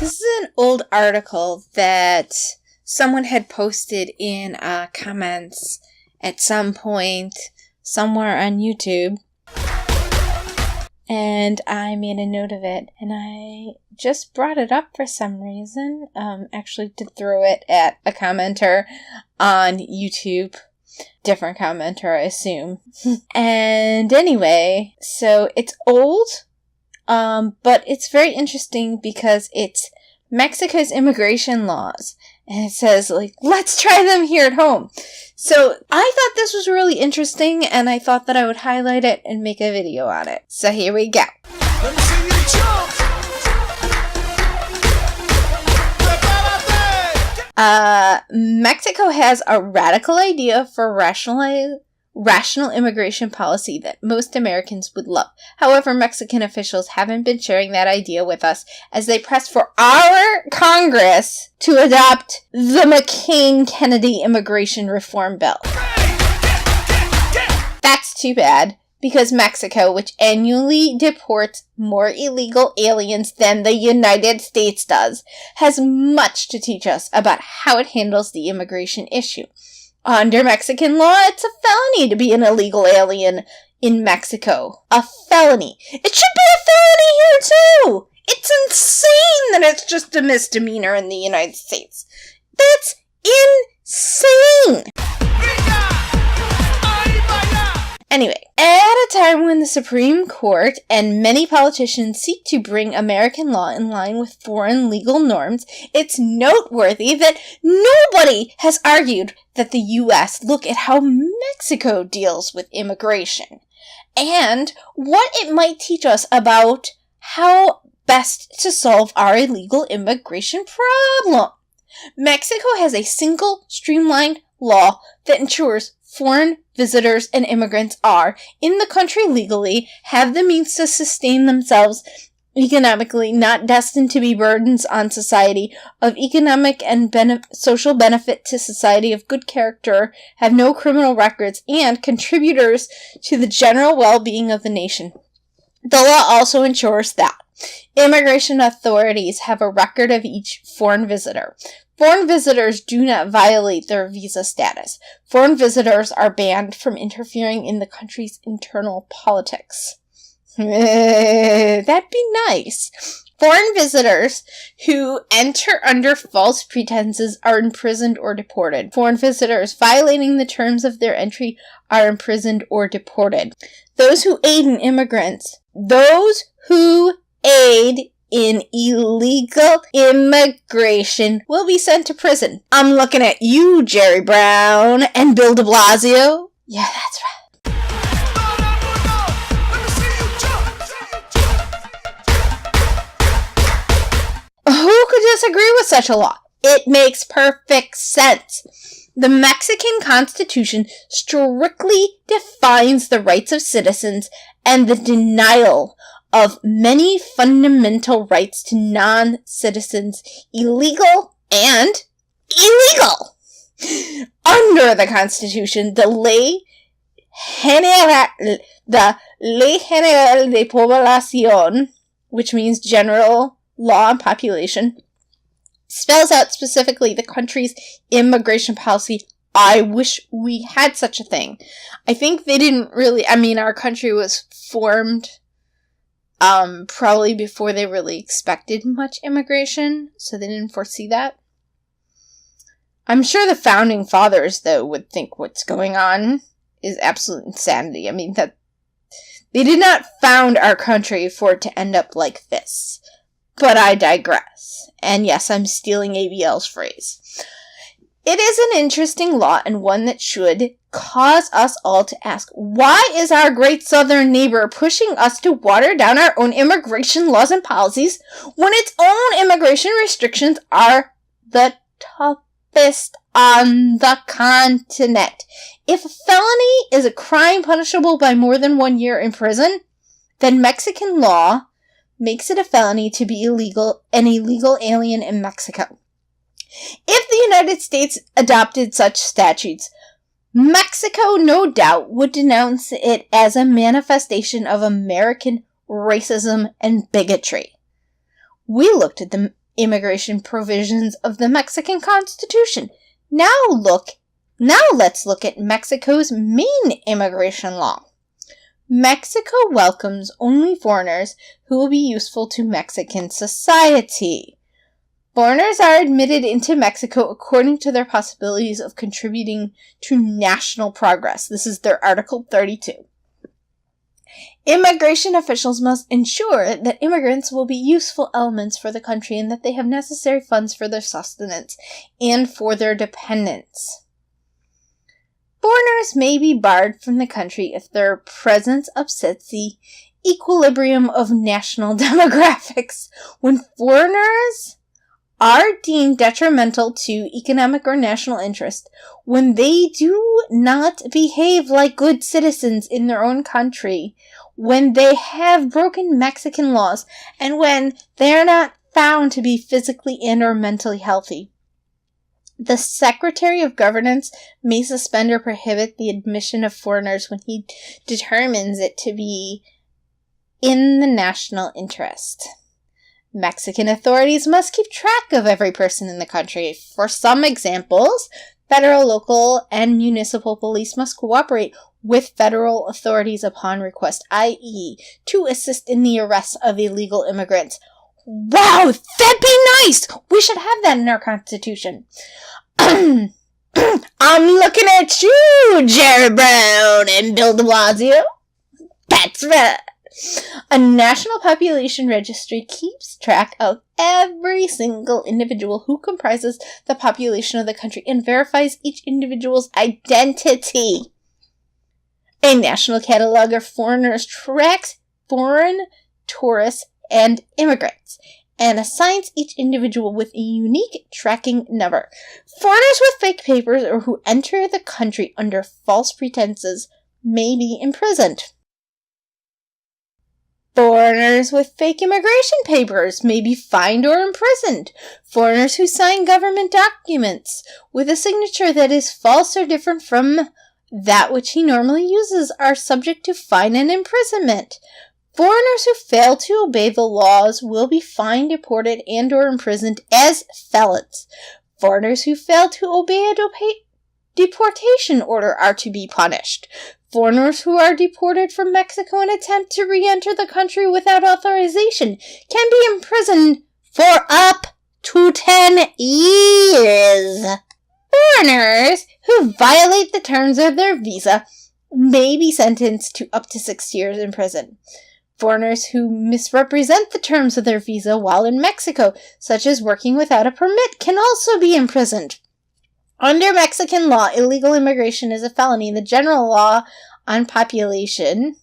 This is an old article that someone had posted in comments at some point somewhere on YouTube. And I made a note of it, and I just brought it up for some reason, actually to throw it at a commenter on YouTube. Different commenter, I assume. And anyway, so it's old, but it's very interesting because it's Mexico's immigration laws. And it says, like, let's try them here at home. So I thought this was really interesting, and I thought that I would highlight it and make a video on it. So here we go. Let me see you jump. Mexico has a radical idea for rational immigration policy that most Americans would love. However, Mexican officials haven't been sharing that idea with us as they press for our Congress to adopt the McCain-Kennedy immigration reform bill. That's too bad, because Mexico, which annually deports more illegal aliens than the United States does, has much to teach us about how it handles the immigration issue. Under Mexican law, it's a felony to be an illegal alien in Mexico. A felony. It should be a felony here, too! It's insane that it's just a misdemeanor in the United States. That's insane! Anyway, at a time when the Supreme Court and many politicians seek to bring American law in line with foreign legal norms, it's noteworthy that nobody has argued that the U.S. look at how Mexico deals with immigration and what it might teach us about how best to solve our illegal immigration problem. Mexico has a single, streamlined law that ensures foreign visitors and immigrants are in the country legally, have the means to sustain themselves economically, not destined to be burdens on society, of economic and social benefit to society, of good character, have no criminal records, and contributors to the general well-being of the nation. The law also ensures that immigration authorities have a record of each foreign visitor. Foreign visitors do not violate their visa status. Foreign visitors are banned from interfering in the country's internal politics. That'd be nice. Foreign visitors who enter under false pretenses are imprisoned or deported. Foreign visitors violating the terms of their entry are imprisoned or deported. Those who aid in illegal immigration will be sent to prison. I'm looking at you, Jerry Brown and Bill de Blasio. Yeah, that's right. Who could disagree with such a law? It makes perfect sense. The Mexican Constitution strictly defines the rights of citizens and the denial of many fundamental rights to non-citizens, illegal and illegal. Under the Constitution, the Ley General de Población, which means general law on population, spells out specifically the country's immigration policy. I wish we had such a thing. I think they didn't really, our country was formed probably before they really expected much immigration, so they didn't foresee that. I'm sure the founding fathers, though, would think what's going on is absolute insanity. That they did not found our country for it to end up like this. But I digress. And yes, I'm stealing ABL's phrase. It is an interesting law and one that should cause us all to ask, why is our great southern neighbor pushing us to water down our own immigration laws and policies when its own immigration restrictions are the toughest on the continent? If a felony is a crime punishable by more than 1 year in prison, then Mexican law makes it a felony to be an illegal alien in Mexico. If the United States adopted such statutes, Mexico no doubt would denounce it as a manifestation of American racism and bigotry. We looked at the immigration provisions of the Mexican Constitution. Now let's look at Mexico's main immigration law. Mexico welcomes only foreigners who will be useful to Mexican society. Foreigners are admitted into Mexico according to their possibilities of contributing to national progress. This is their Article 32. Immigration officials must ensure that immigrants will be useful elements for the country and that they have necessary funds for their sustenance and for their dependents. Foreigners may be barred from the country if their presence upsets the equilibrium of national demographics. When foreigners are deemed detrimental to economic or national interest, when they do not behave like good citizens in their own country, when they have broken Mexican laws, and when they are not found to be physically and or mentally healthy. The Secretary of Governance may suspend or prohibit the admission of foreigners when he determines it to be in the national interest. Mexican authorities must keep track of every person in the country. For some examples, federal, local, and municipal police must cooperate with federal authorities upon request, i.e., to assist in the arrest of illegal immigrants. Wow, that'd be nice! We should have that in our Constitution. I'm looking at you, Jerry Brown and Bill de Blasio. That's right. A national population registry keeps track of every single individual who comprises the population of the country and verifies each individual's identity. A national catalog of foreigners tracks foreign tourists and immigrants and assigns each individual with a unique tracking number. Foreigners with fake papers or who enter the country under false pretenses may be imprisoned. Foreigners with fake immigration papers may be fined or imprisoned. Foreigners who sign government documents with a signature that is false or different from that which he normally uses are subject to fine and imprisonment. Foreigners who fail to obey the laws will be fined, deported, and or imprisoned as felons. Foreigners who fail to obey a deportation order are to be punished. Foreigners who are deported from Mexico and attempt to re-enter the country without authorization can be imprisoned for up to 10 years. Foreigners who violate the terms of their visa may be sentenced to up to 6 years in prison. Foreigners who misrepresent the terms of their visa while in Mexico, such as working without a permit, can also be imprisoned. Under Mexican law, illegal immigration is a felony. The general law on population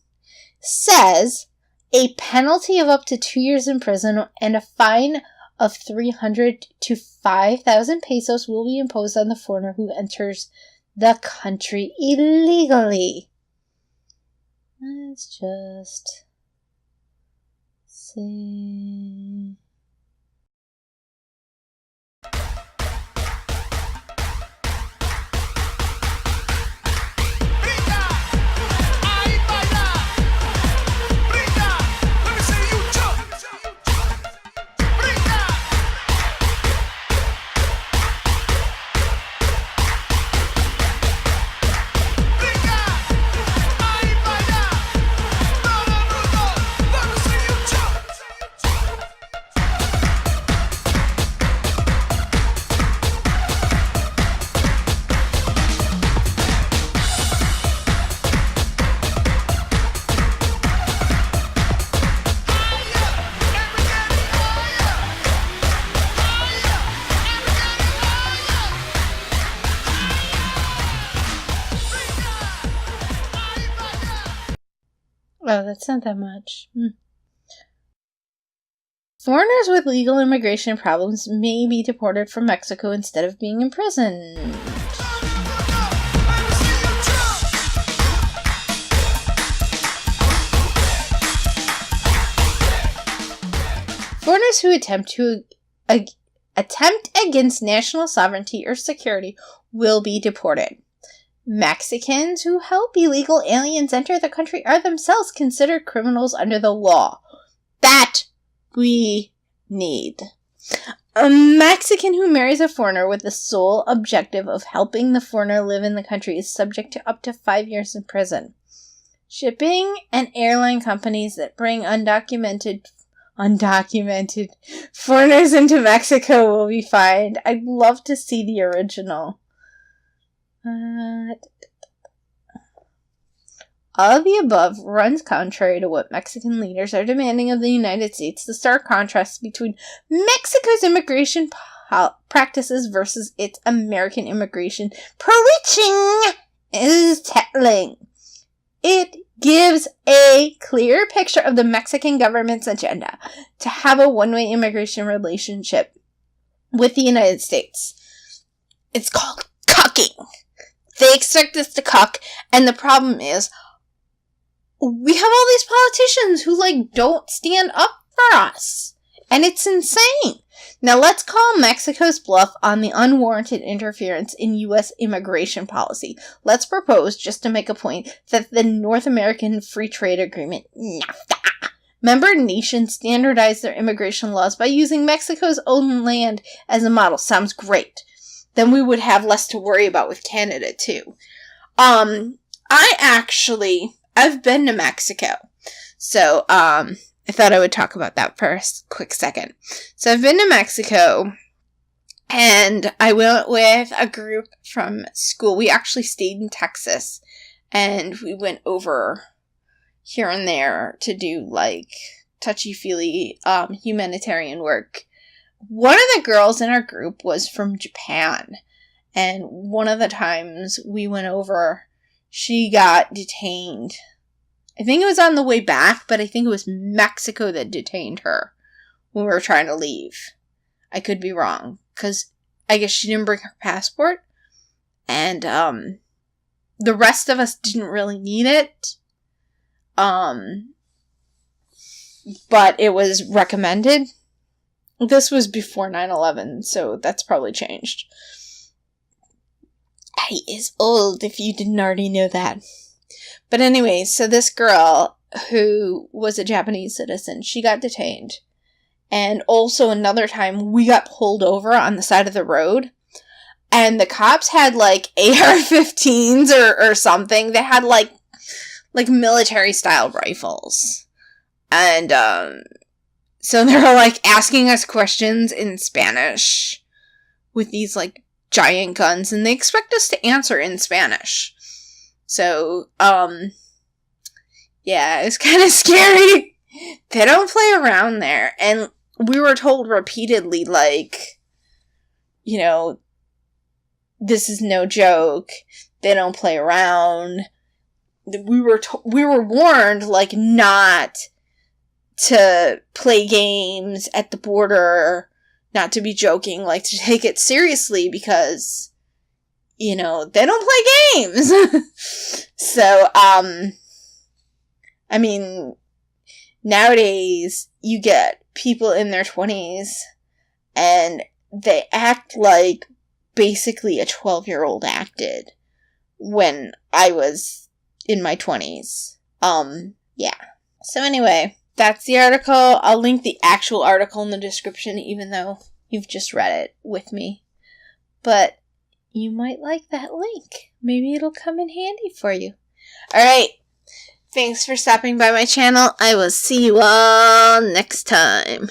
says a penalty of up to 2 years in prison and a fine of 300 to 5,000 pesos will be imposed on the foreigner who enters the country illegally. Let's just see. Oh, that's not that much. Foreigners with legal immigration problems may be deported from Mexico instead of being imprisoned. Foreigners who attempt against national sovereignty or security will be deported. Mexicans who help illegal aliens enter the country are themselves considered criminals under the law. That we need. A Mexican who marries a foreigner with the sole objective of helping the foreigner live in the country is subject to up to 5 years in prison. Shipping and airline companies that bring undocumented foreigners into Mexico will be fined. I'd love to see the original. All of the above runs contrary to what Mexican leaders are demanding of the United States. The stark contrast between Mexico's immigration practices versus its American immigration preaching is telling. It gives a clear picture of the Mexican government's agenda to have a one-way immigration relationship with the United States. It's called cucking. They expect us to cuck, and the problem is, we have all these politicians who, don't stand up for us. And it's insane. Now let's call Mexico's bluff on the unwarranted interference in U.S. immigration policy. Let's propose, just to make a point, that the North American Free Trade Agreement, NAFTA, member nations standardize their immigration laws by using Mexico's own land as a model. Sounds great. Then we would have less to worry about with Canada, too. I've been to Mexico, so, I thought I would talk about that for a quick second. So I've been to Mexico, and I went with a group from school. We actually stayed in Texas, and we went over here and there to do, touchy-feely, humanitarian work. One of the girls in our group was from Japan, and one of the times we went over, she got detained. I think it was on the way back, but I think it was Mexico that detained her when we were trying to leave. I could be wrong, because I guess she didn't bring her passport, and the rest of us didn't really need it, but it was recommended. This was before 9/11, so that's probably changed. I is old, if you didn't already know that. But anyway, so this girl, who was a Japanese citizen, she got detained. And also another time, we got pulled over on the side of the road. And the cops had, AR-15s or something. They had, military-style rifles. And, so they were, asking us questions in Spanish with these, giant guns. And they expect us to answer in Spanish. So, yeah, it's kind of scary. They don't play around there. And we were told repeatedly, this is no joke. They don't play around. We were warned, not to play games at the border, not to be joking, to take it seriously because, they don't play games. So, nowadays, you get people in their 20s, and they act like basically a 12-year-old acted when I was in my 20s. Yeah. So anyway, that's the article. I'll link the actual article in the description, even though you've just read it with me. But you might like that link. Maybe it'll come in handy for you. Alright. Thanks for stopping by my channel. I will see you all next time.